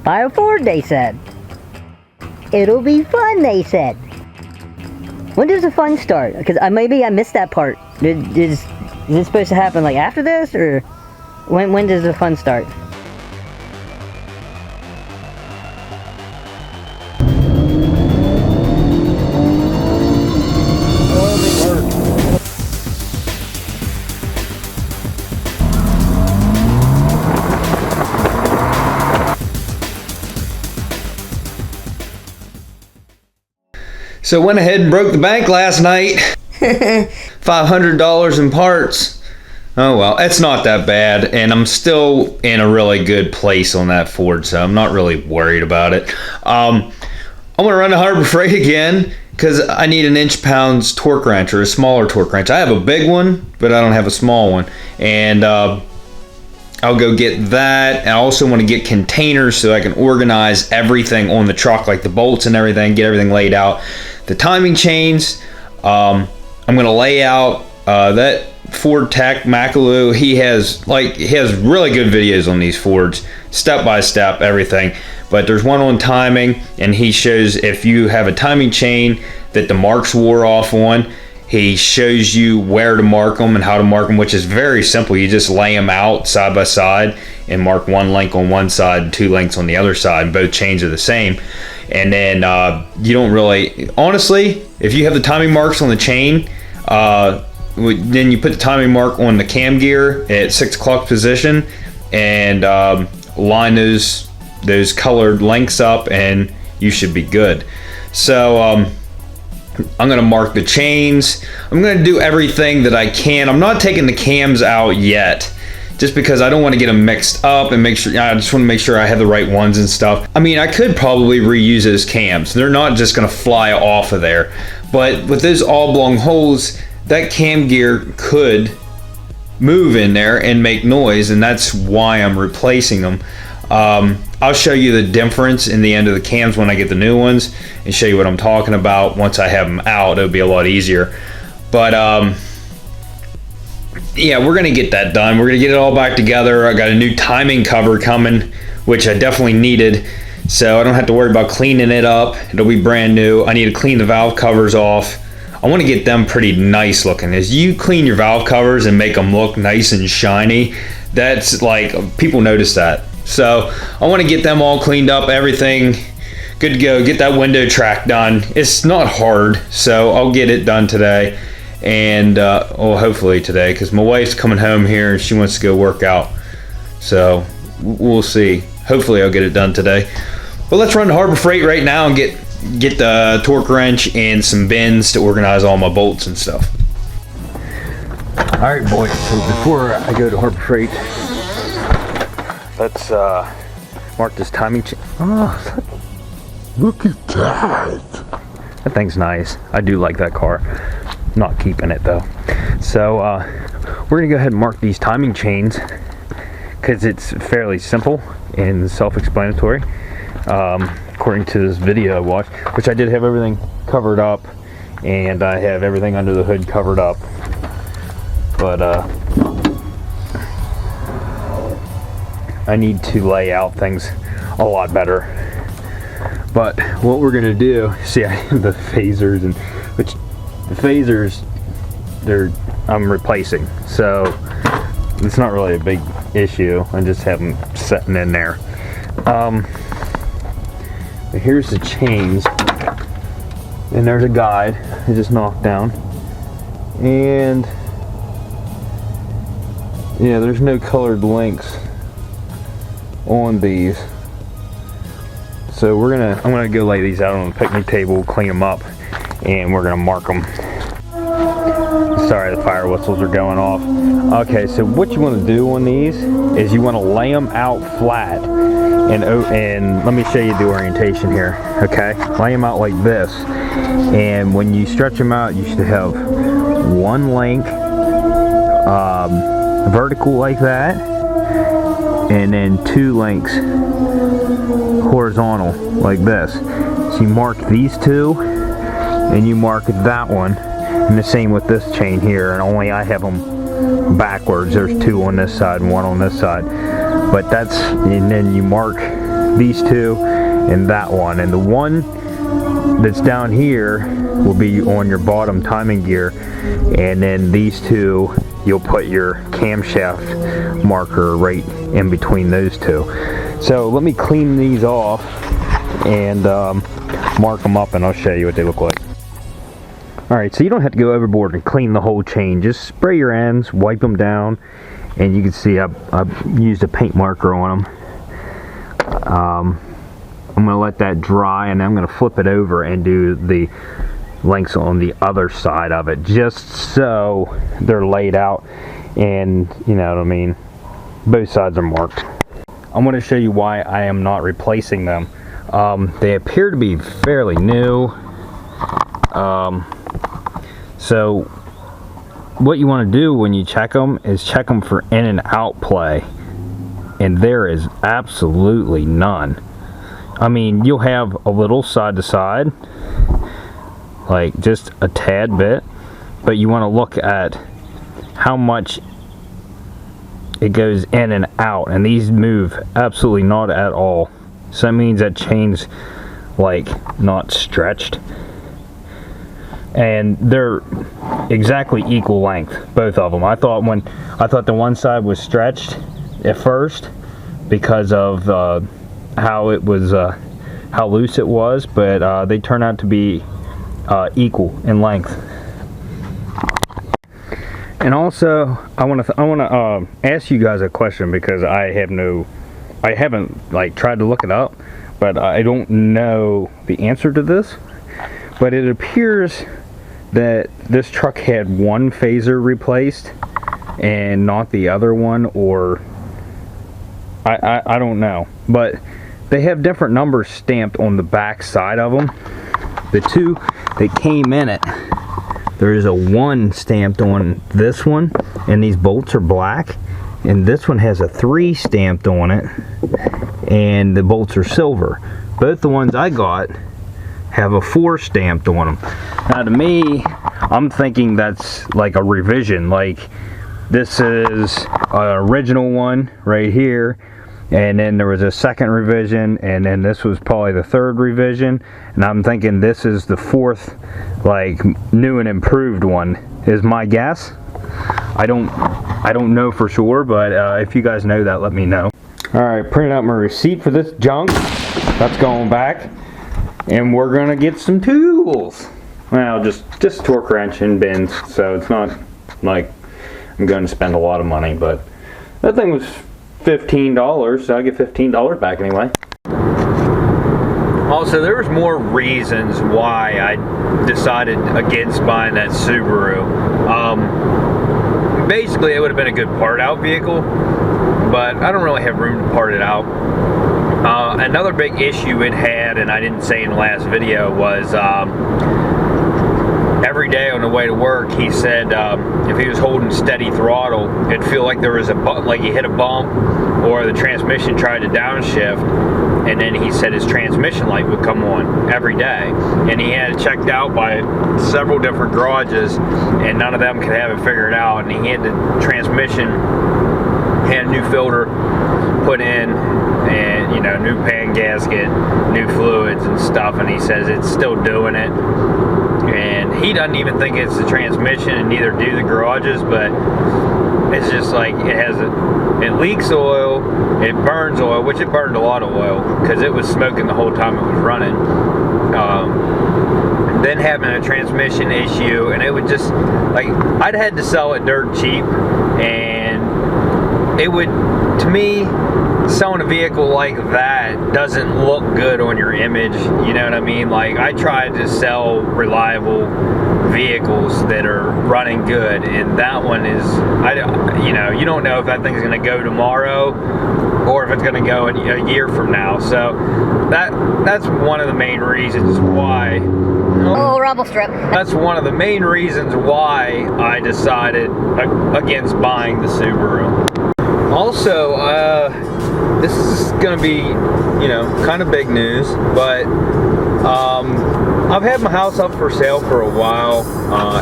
Buy a Ford, they said. It'll be fun, they said. When does the fun start? Because maybe I missed that part. Is this supposed to happen like after this, or when does the fun start? So went ahead and broke the bank last night. $500 in parts. Oh well, it's not that bad, and I'm still in a really good place on that Ford, so I'm not really worried about it. I'm gonna run to Harbor Freight again because I need an inch-pounds torque wrench, or a smaller torque wrench. I have a big one, but I don't have a small one, and I'll go get that. I also want to get containers so I can organize everything on the truck, like the bolts and everything, get everything laid out. The timing chains, I'm going to lay out that Ford Tech Macaloo. He has really good videos on these Fords, step by step, everything. But there's one on timing, and he shows if you have a timing chain that the marks wore off on, he shows you where to mark them and how to mark them, which is very simple. You just lay them out side by side and mark one link on one side and two links on the other side, and both chains are the same. And then you don't really, honestly, if you have the timing marks on the chain, then you put the timing mark on the cam gear at 6 o'clock position, and line those colored links up, and you should be good. So I'm going to mark the chains. I'm going to do everything that I can. I'm not taking the cams out yet, just because I don't want to get them mixed up, and make sure, I just want to make sure I have the right ones and stuff. I mean, I could probably reuse those cams. They're not just going to fly off of there. But with those oblong holes, that cam gear could move in there and make noise, and that's why I'm replacing them. I'll show you the difference in the end of the cams when I get the new ones, and show you what I'm talking about. Once I have them out, it'll be a lot easier. But yeah, we're gonna get that done. We're gonna get it all back together. I got a new timing cover coming, which I definitely needed, so I don't have to worry about cleaning it up. It'll be brand new. I need to clean the valve covers off. I want to get them pretty nice looking. As you clean your valve covers and make them look nice and shiny, that's like, people notice that. So I want to get them all cleaned up, everything good to go. Get that window track done. It's not hard, so I'll get it done today, and well, hopefully today, because my wife's coming home here and she wants to go work out. So we'll see. Hopefully I'll get it done today. But let's run to Harbor Freight right now and get the torque wrench and some bins to organize all my bolts and stuff. All right, boys. So before I go to Harbor Freight, let's mark this timing chain. Oh, look at that. That thing's nice. I do like that car. Not keeping it though. So we're gonna go ahead and mark these timing chains because it's fairly simple and self-explanatory. According to this video I watched, which I did have everything covered up, and I have everything under the hood covered up. But I need to lay out things a lot better. But what we're gonna do, see, I have the phasers, and which the phasers, I'm replacing, so it's not really a big issue. I just have them sitting in there. But here's the chains, and there's a guide I just knocked down, and yeah, there's no colored links on these. So I'm gonna go lay these out on the picnic table, clean them up, and we're gonna mark them. Sorry, the fire whistles are going off. Okay, so what you want to do on these is you want to lay them out flat, and let me show you the orientation here. Okay, lay them out like this, and when you stretch them out, you should have one link vertical like that, and then two links horizontal like this. So you mark these two, and you mark that one, and the same with this chain here, and only I have them backwards. There's two on this side and one on this side, but and then you mark these two and that one, and the one that's down here will be on your bottom timing gear, and then these two you'll put your camshaft marker right in between those two. So let me clean these off and mark them up, and I'll show you what they look like. Alright, so you don't have to go overboard and clean the whole chain. Just spray your ends, wipe them down, and you can see I've used a paint marker on them. I'm going to let that dry, and I'm going to flip it over and do the links on the other side of it, just so they're laid out and, you know what I mean, both sides are marked. I'm going to show you why I am not replacing them. They appear to be fairly new. So what you want to do when you check them is check them for in and out play, and there is absolutely none. I mean, you'll have a little side to side, like just a tad bit, but you want to look at how much it goes in and out, and these move absolutely not at all. So that means that chain's like not stretched, and they're exactly equal length, both of them. I thought the one side was stretched at first because of how it was, how loose it was, but they turn out to be equal in length. And also, I want to ask you guys a question, because I haven't like tried to look it up, but I don't know the answer to this. But it appears that this truck had one phaser replaced and not the other one, or I don't know, but they have different numbers stamped on the back side of them. The two that came in it, there is a 1 stamped on this one, and these bolts are black, and this one has a 3 stamped on it, and the bolts are silver. Both the ones I got have a 4 stamped on them. Now to me, I'm thinking that's like a revision, like this is an original one right here, and then there was a second revision, and then this was probably the 3rd revision, and I'm thinking this is the 4th, like new and improved one, is my guess. I don't know for sure, but if you guys know that, let me know. Alright, printed out my receipt for this junk. That's going back, and we're gonna get some tools. Well, just torque wrench and bends, so it's not like I'm going to spend a lot of money, but that thing was $15, so I get $15 back anyway. Also, there was more reasons why I decided against buying that Subaru. Basically, it would have been a good part out vehicle, but I don't really have room to part it out. Another big issue it had, and I didn't say in the last video, was every day on the way to work, he said if he was holding steady throttle, it'd feel like there was a bump, like he hit a bump, or the transmission tried to downshift, and then he said his transmission light would come on every day, and he had it checked out by several different garages, and none of them could have it figured out, and he had the transmission, had a new filter put in, and you know, new pan gasket, new fluids and stuff, and he says it's still doing it. And he doesn't even think it's the transmission, and neither do the garages, but it's just like it leaks oil, it burns oil, which it burned a lot of oil because it was smoking the whole time it was running. Then having a transmission issue, and it would just, like, I'd had to sell it dirt cheap, and it would, to me, selling a vehicle like that doesn't look good on your image, you know what I mean? Like, I tried to sell reliable vehicles that are running good, and that one is, you know, you don't know if that thing's going to go tomorrow or if it's going to go a year from now. So that's one of the main reasons why. Oh, rumble strip. That's one of the main reasons why I decided against buying the Subaru. Also, this is going to be, you know, kind of big news, but I've had my house up for sale for a while.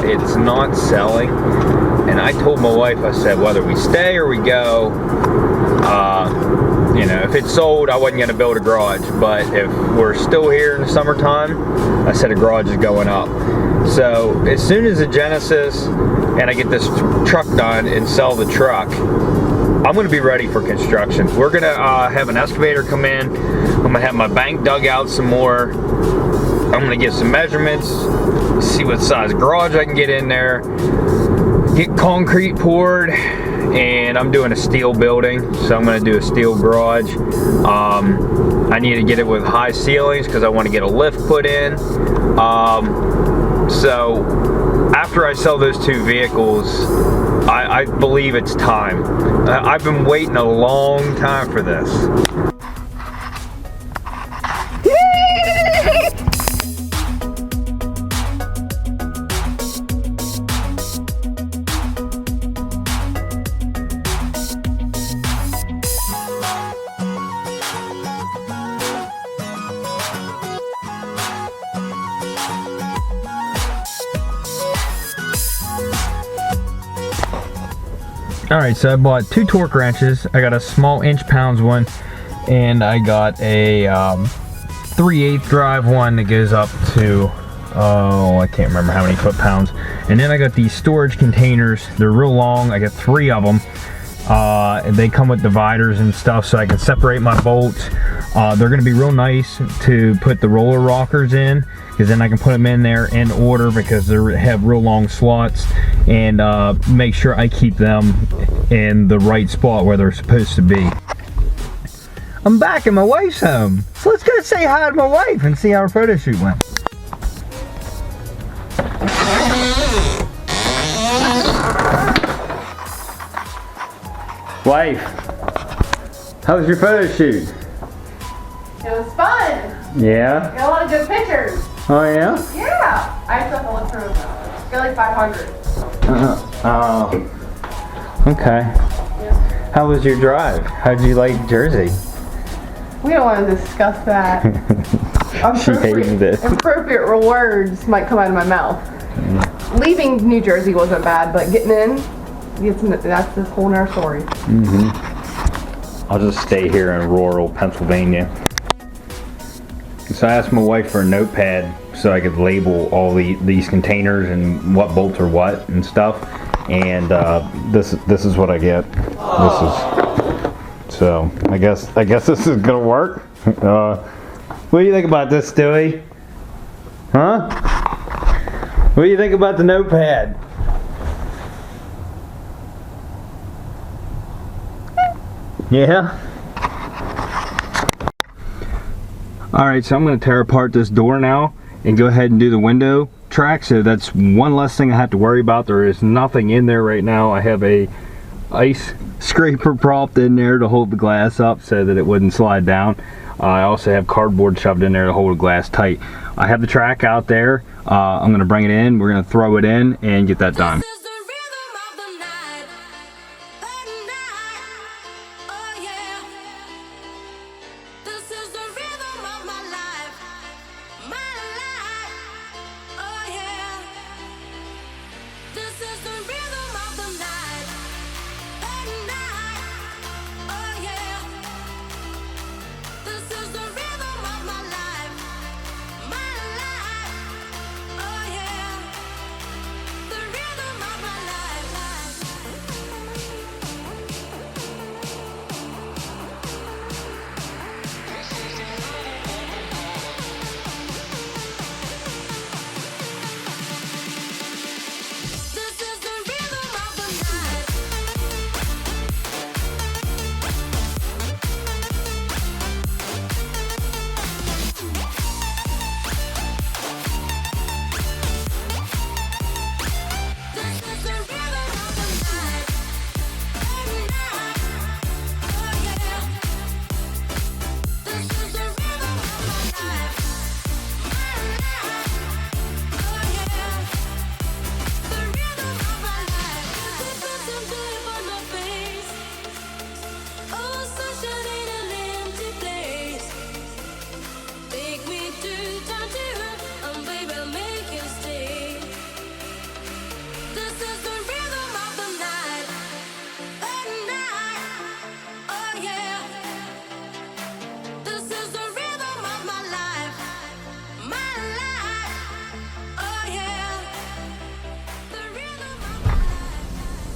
It's not selling, and I told my wife, I said, whether we stay or we go, you know, if it's sold, I wasn't gonna build a garage, but if we're still here in the summertime, I said a garage is going up. So as soon as the Genesis and I get this truck done and sell the truck, I'm gonna be ready for construction. We're gonna have an excavator come in. I'm gonna have my bank dug out some more. I'm gonna get some measurements, see what size garage I can get in there, get concrete poured, and I'm doing a steel building, so I'm gonna do a steel garage. I need to get it with high ceilings because I want to get a lift put in. So after I sell those two vehicles, I believe it's time. I've been waiting a long time for this. Alright, so I bought 2 torque wrenches. I got a small inch-pounds one, and I got a 3/8 drive one that goes up to, oh, I can't remember how many foot-pounds. And then I got these storage containers. They're real long. I got 3 of them. And they come with dividers and stuff, so I can separate my bolts. They're going to be real nice to put the roller rockers in, because then I can put them in there in order, because they have real long slots, and make sure I keep them in the right spot where they're supposed to be. I'm back and my wife's home, so let's go say hi to my wife and see how our photo shoot went. Wife, how was your photo shoot? It was fun. Yeah? Got a lot of good pictures. Oh yeah? Yeah. I still have to look through them. Got like 500. Oh. Okay. Yeah. How was your drive? How'd you like Jersey? We don't want to discuss that. She hated it. Appropriate words might come out of my mouth. Leaving New Jersey wasn't bad, but getting in, that's this whole nother story. Mm-hmm. I'll just stay here in rural Pennsylvania. So I asked my wife for a notepad so I could label all these containers and what bolts are what and stuff. And this is what I get. So I guess this is gonna work. What do you think about this, Stewie? Huh? What do you think about the notepad? Yeah? Alright, so I'm going to tear apart this door now and go ahead and do the window track. So that's one less thing I have to worry about. There is nothing in there right now. I have a ice scraper propped in there to hold the glass up so that it wouldn't slide down. I also have cardboard shoved in there to hold the glass tight. I have the track out there. I'm going to bring it in. We're going to throw it in and get that done.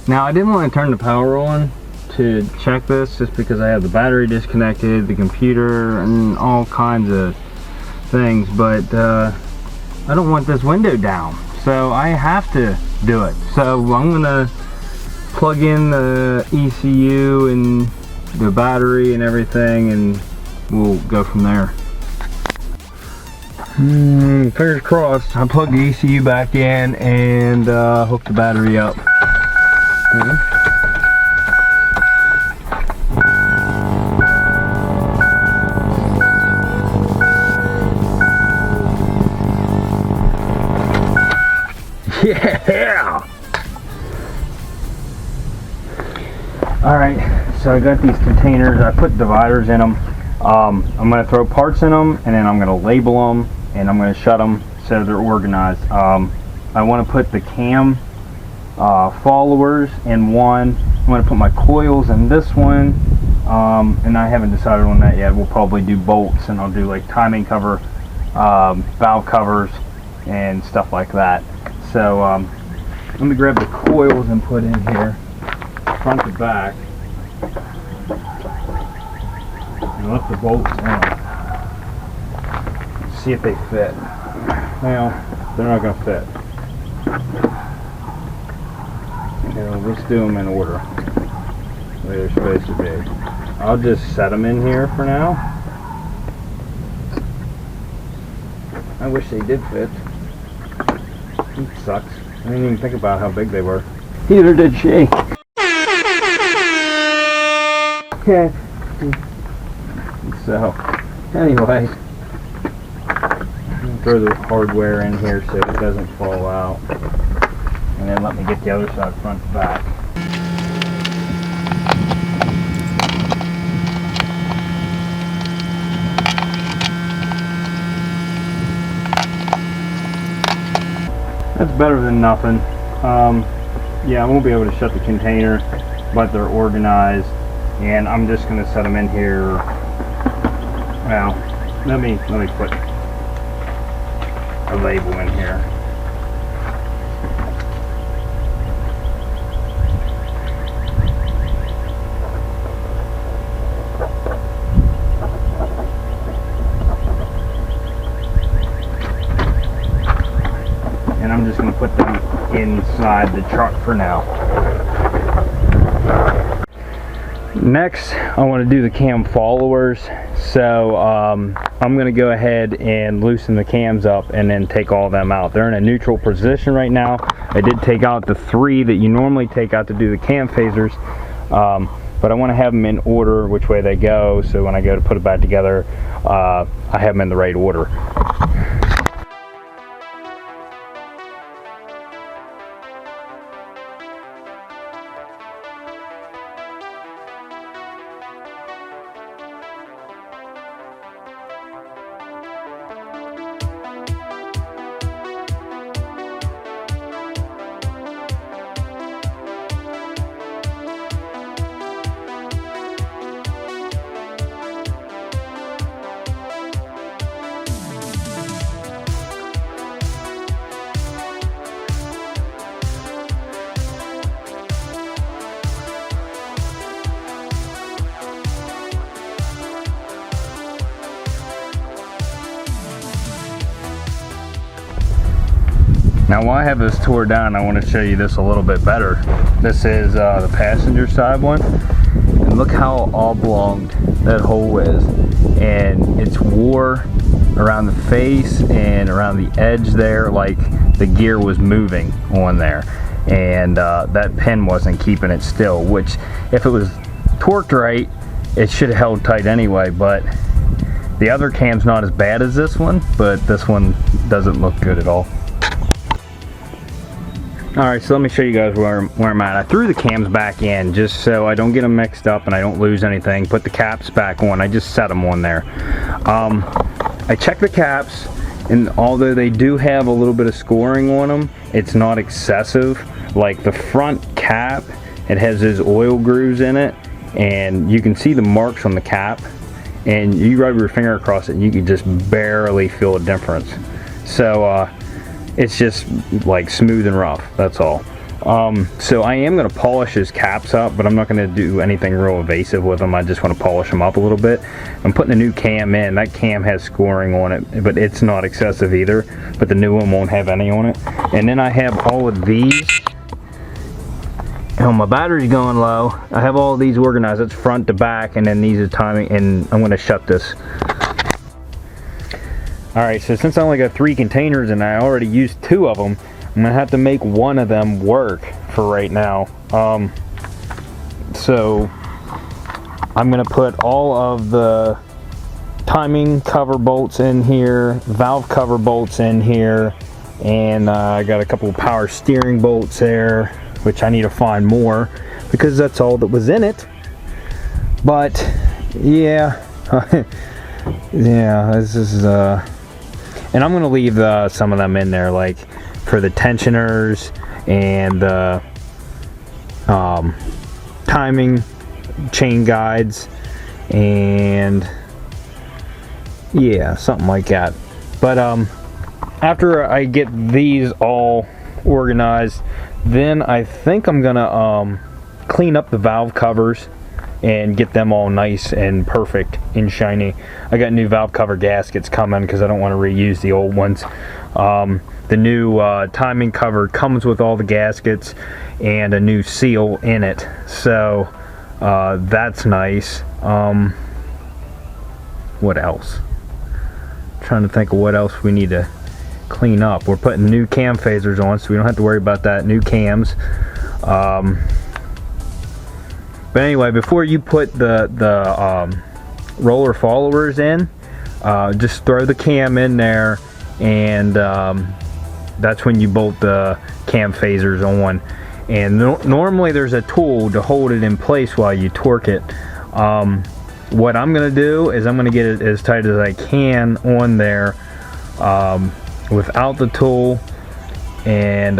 Now I didn't want to turn the power on to check this just because I have the battery disconnected, the computer, and all kinds of things, but I don't want this window down, so I have to do it. So I'm gonna plug in the ECU and the battery and everything, and we'll go from there. Fingers crossed. I plugged the ECU back in and hooked the battery up. Yeah! Alright, so I got these containers. I put dividers in them. I'm going to throw parts in them, and then I'm going to label them, and I'm going to shut them so they're organized. I want to put the cam followers in one. I'm going to put my coils in this one, and I haven't decided on that yet. We'll probably do bolts, and I'll do like timing cover, valve covers, and stuff like that. So let me grab the coils and put in here, front to back, and let the bolts in. See if they fit. Well, they're not going to fit. Let's do them in order, the way they're supposed to be. I'll just set them in here for now. I wish they did fit. It sucks. I didn't even think about how big they were. Neither did she. Okay. So, anyway, throw the hardware in here so it doesn't fall out. And then let me get the other side front to back. That's better than nothing. Yeah, I won't be able to shut the container, but they're organized, and I'm just going to set them in here. Well, let me put a label in here. And I'm just going to put them inside the truck for now. Next, I want to do the cam followers. So I'm going to go ahead and loosen the cams up and then take all of them out. They're in a neutral position right now. I did take out the 3 that you normally take out to do the cam phasers, but I want to have them in order which way they go, so when I go to put it back together, I have them in the right order. Now while I have this tore down, I want to show you this a little bit better. This is the passenger side one, and look how oblong that hole is, and it's wore around the face and around the edge there, like the gear was moving on there, and that pin wasn't keeping it still, which if it was torqued right, it should have held tight anyway. But the other cam's not as bad as this one, but this one doesn't look good at all. Alright, so let me show you guys where I'm at. I threw the cams back in just so I don't get them mixed up and I don't lose anything. Put the caps back on. I just set them on there. I checked the caps, and although they do have a little bit of scoring on them, it's not excessive. Like the front cap, it has those oil grooves in it, and you can see the marks on the cap, and you rub your finger across it and you can just barely feel a difference. So it's just like smooth and rough, that's all. So I am going to polish his caps up, but I'm not going to do anything real evasive with them. I just want to polish them up a little bit. I'm putting a new cam in. That cam has scoring on it, but it's not excessive either. But the new one won't have any on it. And then I have all of these. Oh, my battery's going low. I have all of these organized. It's front to back, and then these are timing, and I'm going to shut this. Alright, so since I only got 3 containers and I already used 2 of them, I'm going to have to make one of them work for right now. So I'm going to put all of the timing cover bolts in here, valve cover bolts in here, and I got a couple of power steering bolts there, which I need to find more because that's all that was in it. But yeah, yeah, this is and I'm gonna leave some of them in there, like for the tensioners and the timing chain guides, and yeah, something like that. But after I get these all organized, then I think I'm gonna clean up the valve covers and get them all nice and perfect and shiny. I got new valve cover gaskets coming because I don't want to reuse the old ones. The new timing cover comes with all the gaskets and a new seal in it, so that's nice. What else? I'm trying to think of what else we need to clean up. We're putting new cam phasers on, so we don't have to worry about that. New cams. But anyway, before you put the roller followers in, just throw the cam in there, and that's when you bolt the cam phasers on. And normally there's a tool to hold it in place while you torque it. What I'm going to do is I'm going to get it as tight as I can on there without the tool, and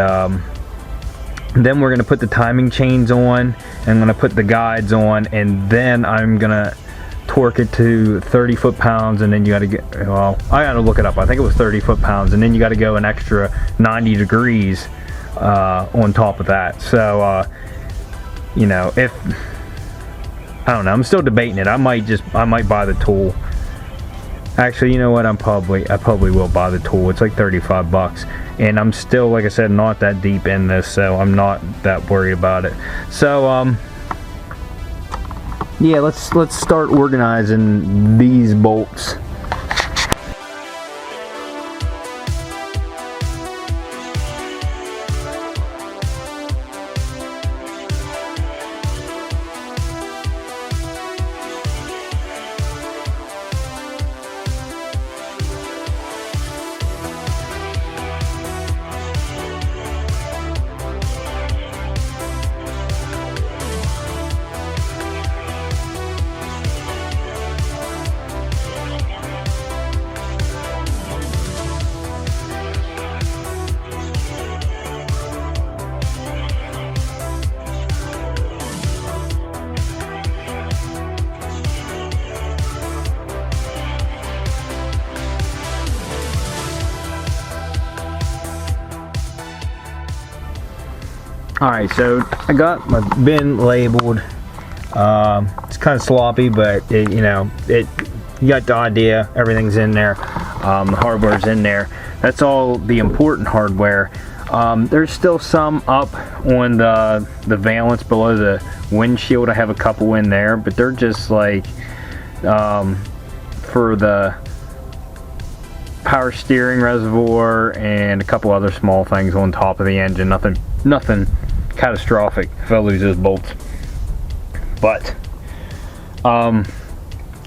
then we're going to put the timing chains on, and I'm going to put the guides on, and then I'm going to torque it to 30 foot-pounds, and then you got to get, well, I got to look it up. I think it was 30 foot-pounds, and then you got to go an extra 90 degrees on top of that. So, you know, if, I don't know, I'm still debating it. I might buy the tool. Actually, you know what? I probably will buy the tool. It's like 35 bucks. And I'm still, like I said, not that deep in this, so I'm not that worried about it. So, yeah, let's start organizing these bolts. Alright, so I got my bin labeled. It's kind of sloppy, but it, you know, you got the idea. Everything's in there. The hardware's in there. That's all the important hardware. There's still some up on the valance below the windshield. I have a couple in there, but they're just like for the power steering reservoir and a couple other small things on top of the engine. Nothing catastrophic if I lose those bolts. But I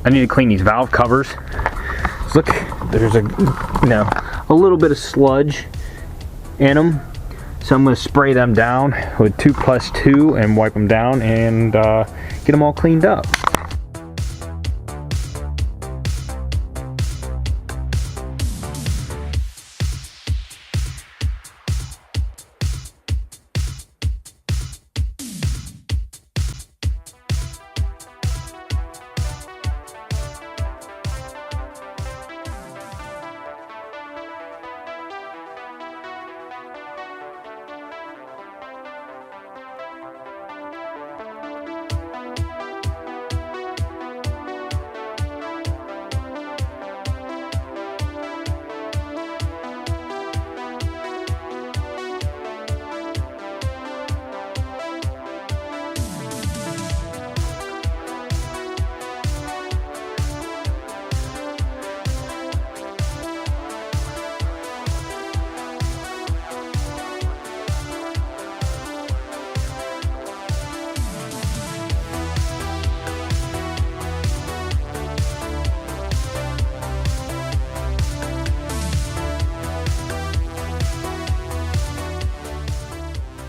need to clean these valve covers. Look, there's a little bit of sludge in them, so I'm going to spray them down with 2+2 and wipe them down and get them all cleaned up.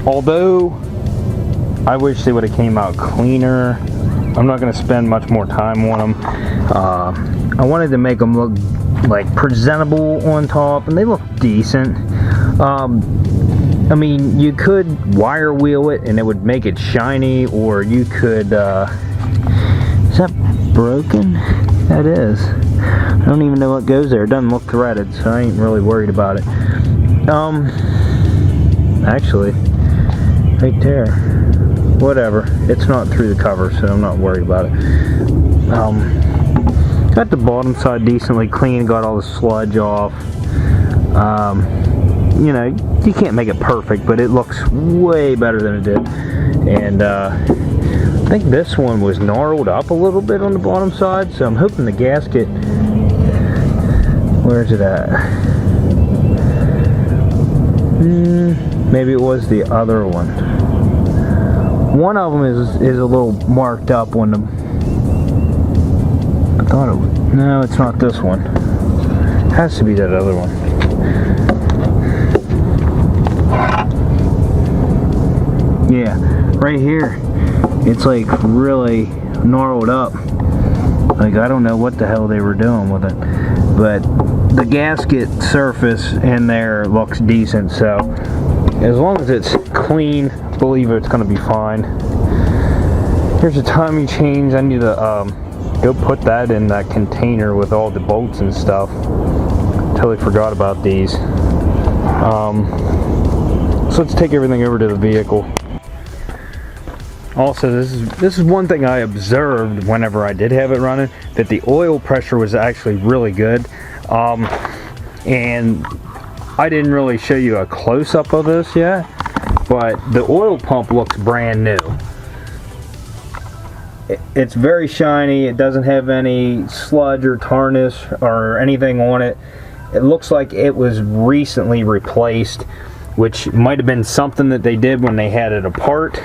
although I wish they would have came out cleaner, I'm not going to spend much more time on them. I wanted to make them look like presentable on top, and they look decent. I mean, you could wire wheel it and it would make it shiny, or you could, is that broken? That is. I don't even know what goes there. It doesn't look threaded, so I ain't really worried about it. Actually, right there. Whatever. It's not through the cover, so I'm not worried about it. Got the bottom side decently clean, got all the sludge off. You know, you can't make it perfect, but it looks way better than it did. And I think this one was gnarled up a little bit on the bottom side, so I'm hoping the gasket, where's it at? Maybe it was the other one. One of them is a little marked up on the, I thought it was, no, it's not this one. It has to be that other one. Yeah, right here, it's like really gnarled up. Like, I don't know what the hell they were doing with it, but the gasket surface in there looks decent, so as long as it's clean, I believe it's going to be fine. Here's a timing change. I need to go put that in that container with all the bolts and stuff. Totally forgot about these. So let's take everything over to the vehicle. Also, this is one thing I observed whenever I did have it running, that the oil pressure was actually really good. And I didn't really show you a close-up of this yet, but the oil pump looks brand new. It's very shiny. It doesn't have any sludge or tarnish or anything on it. It looks like it was recently replaced, which might have been something that they did when they had it apart.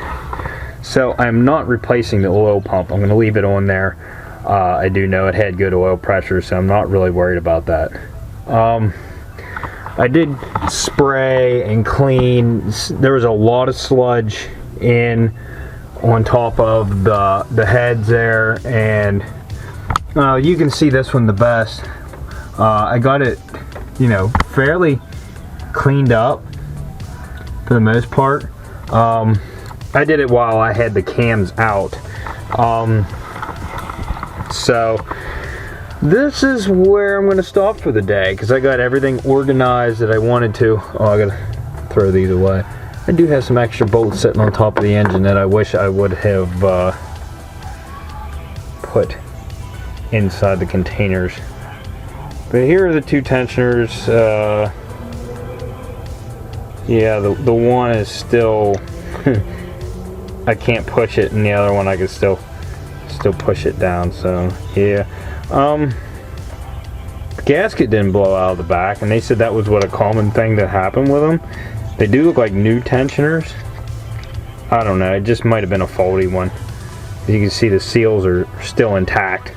So I'm not replacing the oil pump. I'm going to leave it on there. I do know it had good oil pressure, so I'm not really worried about that. I did spray and clean. There was a lot of sludge on top of the heads there, and you can see this one the best. I got it, you know, fairly cleaned up for the most part. I did it while I had the cams out. So this is where I'm going to stop for the day, because I got everything organized that I wanted to. Oh, I got to throw these away. I do have some extra bolts sitting on top of the engine that I wish I would have put inside the containers. But here are the two tensioners. Yeah, the one is still I can't push it, and the other one I can still push it down. So yeah, the gasket didn't blow out of the back, and they said that was what a common thing that happened with them. They do look like new tensioners. I don't know, it just might have been a faulty one. As you can see, the seals are still intact.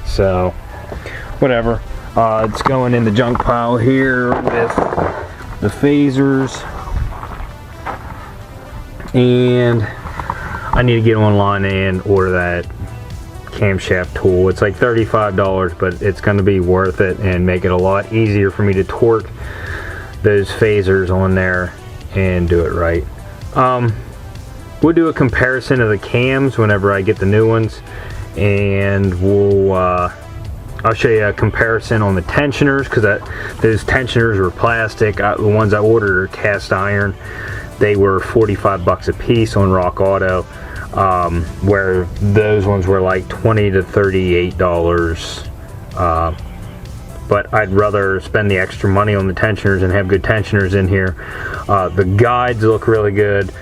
So whatever. It's going in the junk pile here with the phasers, and I need to get online and order that camshaft tool. It's like $35, but it's going to be worth it and make it a lot easier for me to torque those phasers on there and do it right. We'll do a comparison of the cams whenever I get the new ones, and I'll show you a comparison on the tensioners, because those tensioners were plastic. The ones I ordered are cast iron. They were 45 bucks a piece on Rock Auto, where those ones were like $20 to $38. But I'd rather spend the extra money on the tensioners and have good tensioners in here. The guides look really good.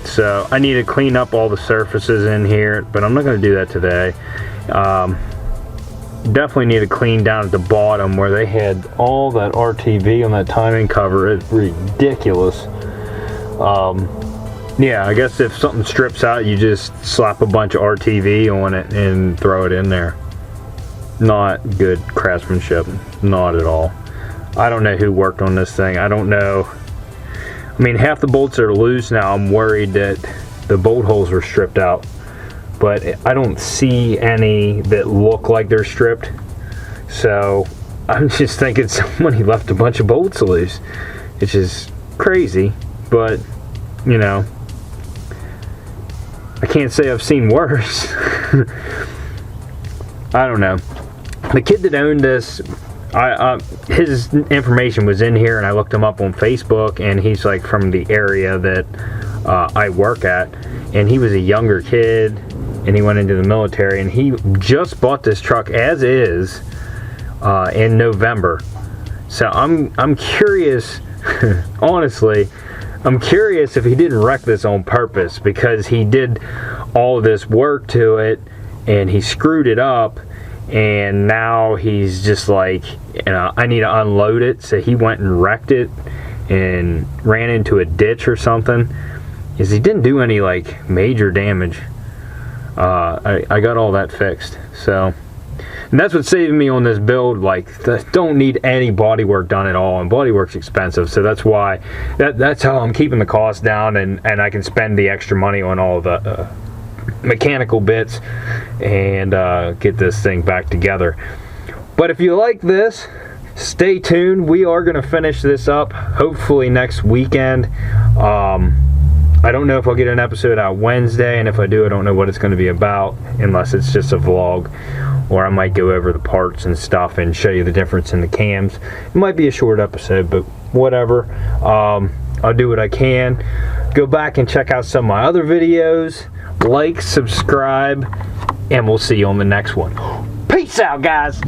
So I need to clean up all the surfaces in here, but I'm not going to do that today. Definitely need to clean down at the bottom where they had all that RTV on that timing cover. It's ridiculous. Yeah, I guess if something strips out, you just slap a bunch of RTV on it and throw it in there. Not good craftsmanship, not at all. I don't know who worked on this thing. I don't know I mean, half the bolts are loose now. I'm worried that the bolt holes were stripped out, but I don't see any that look like they're stripped. So I'm just thinking somebody left a bunch of bolts loose, which is crazy, but you know, I can't say I've seen worse. I don't know. The kid that owned this, his information was in here, and I looked him up on Facebook, and he's like from the area that I work at, and he was a younger kid, and he went into the military, and he just bought this truck as is in November. So I'm curious, honestly, I'm curious if he didn't wreck this on purpose, because he did all this work to it and he screwed it up, and now he's just like, you know, I need to unload it. So he went and wrecked it and ran into a ditch or something. Is he didn't do any like major damage. I got all that fixed. So, and that's what saved me on this build. Like, don't need any body work done at all, and body work's expensive. So that's why, that's how I'm keeping the cost down, and I can spend the extra money on all the mechanical bits and get this thing back together. But if you like this, stay tuned. We are going to finish this up hopefully next weekend. I don't know if I'll get an episode out Wednesday, and if I do, I don't know what it's going to be about, unless it's just a vlog, or I might go over the parts and stuff and show you the difference in the cams. It might be a short episode, but whatever. I'll do what I can. Go back and check out some of my other videos. Like, subscribe, and we'll see you on the next one. Peace out, guys.